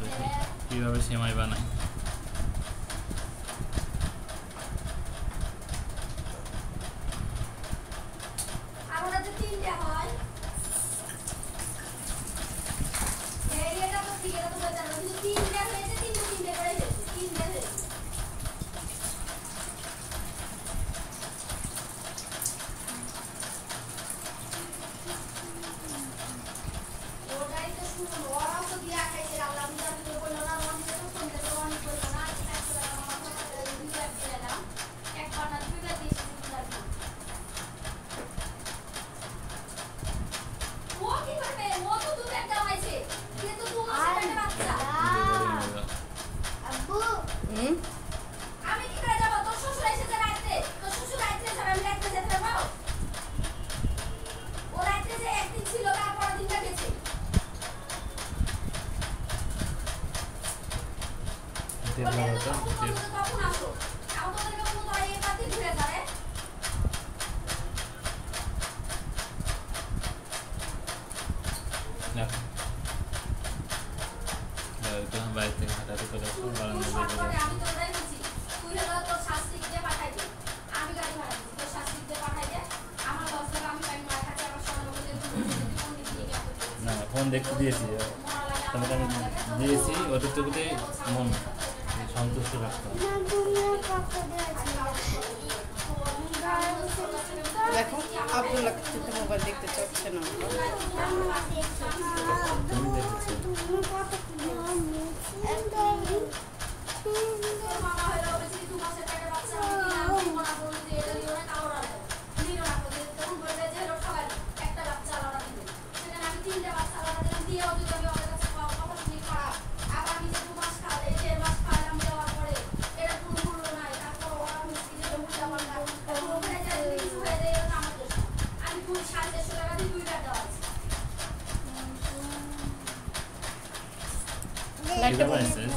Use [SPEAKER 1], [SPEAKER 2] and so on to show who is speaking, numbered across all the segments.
[SPEAKER 1] দেখি কীভাবে সেমাই বানাই। বাইরে থেকে হাঁটাতে করে না ফোন দেখতে দিয়েছি, তোমাকে আমি দিয়েছি ওদের চোখে মন সন্তুষ্ট রাখতে হবে।
[SPEAKER 2] দেখো আব্দুল্লাহ কিন্তু মোবাইল দেখতে চাচ্ছে না।
[SPEAKER 1] তুমি দেখেছো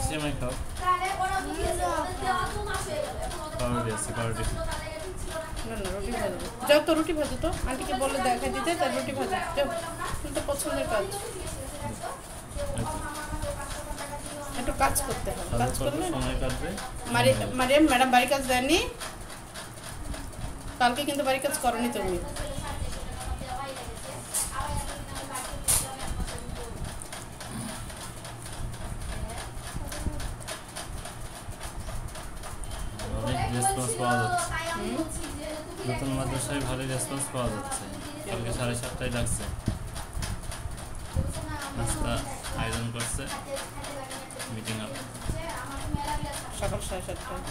[SPEAKER 1] সেমাই খাও, পাউরুটি আছে, পাউরুটি
[SPEAKER 2] না না রুটি ভাজো, যাও তো রুটি ভাজো তো, আন্টিকে বলে দেখা দিতে তার রুটি ভাজো যাও, তুমি তো পছন্দের কাজ। একটু কাজ করতে হবে, কাজ করলে
[SPEAKER 1] সময় কাটবে।
[SPEAKER 2] মারিয়াম ম্যাডাম বাড়ির কাজ দেননি কালকে, কিন্তু বাড়ির কাজ করনি তুমি।
[SPEAKER 1] রেসপন্স পাওয়া যাচ্ছে, নতুন মাদ্রাসায় ভালো রেসপন্স পাওয়া যাচ্ছে। কালকে 7:30টায় ডাকছে, নাস্তা আয়োজন করছে, মিটিং হবে
[SPEAKER 2] সকাল 7:30টায়।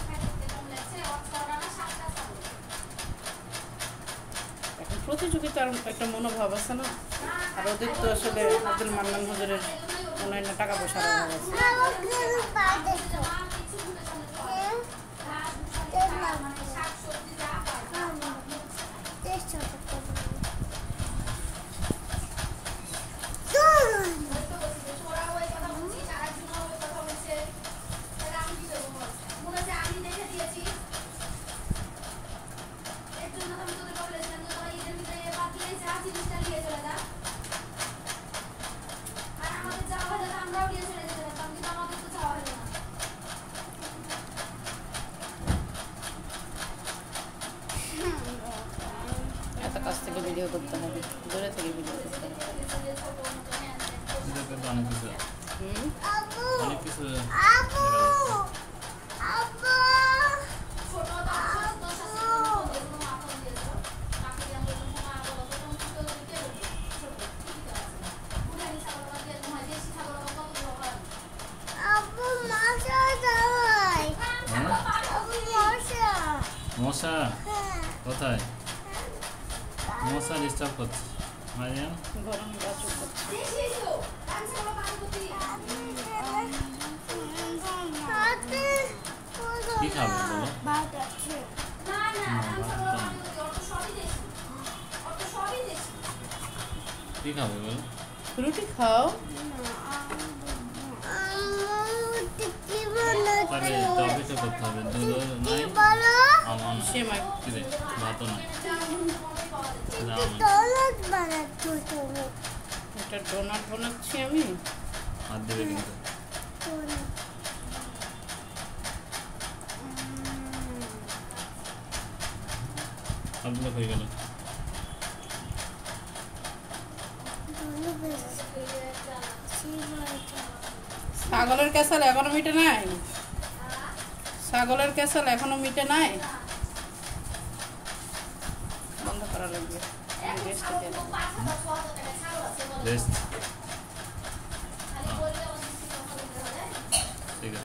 [SPEAKER 2] এখন প্রতিযোগিতার একটা মনোভাব আছে না, আর ওদের তো আসলে আব্দুল মান্নান হুজুরের অন্যান্য টাকা পয়সার অভাব আছে। কাছ থেকে ভিডিও করতে হবে, দূরে থেকে ভিডিও করতে হবে।
[SPEAKER 1] অনেক কিছু মশা কোথায়? মশা ডিস্টার্ব করছে মারিয়াম।
[SPEAKER 2] গরম গাছ করছে।
[SPEAKER 1] কি খাবে বলো? কি খাবে বলো?
[SPEAKER 2] রুটি খাও।
[SPEAKER 1] তাহলে টবে তো করতে হবে, দুধ নাই, আমার
[SPEAKER 2] সেমাই
[SPEAKER 1] কিরে ভাতও নাই।
[SPEAKER 2] একটা ডোনাট বানাচ্ছি আমি।
[SPEAKER 1] হাত দেবে কিন্তু। আব্দুল্লাহ হয়ে গেল।
[SPEAKER 2] ছাগলের ক্যাসাল এখনো মিটে নাই, ছাগলের ক্যাসাল এখনো মিটে নাই, বন্ধ করা লাগবে।
[SPEAKER 1] রেস্ট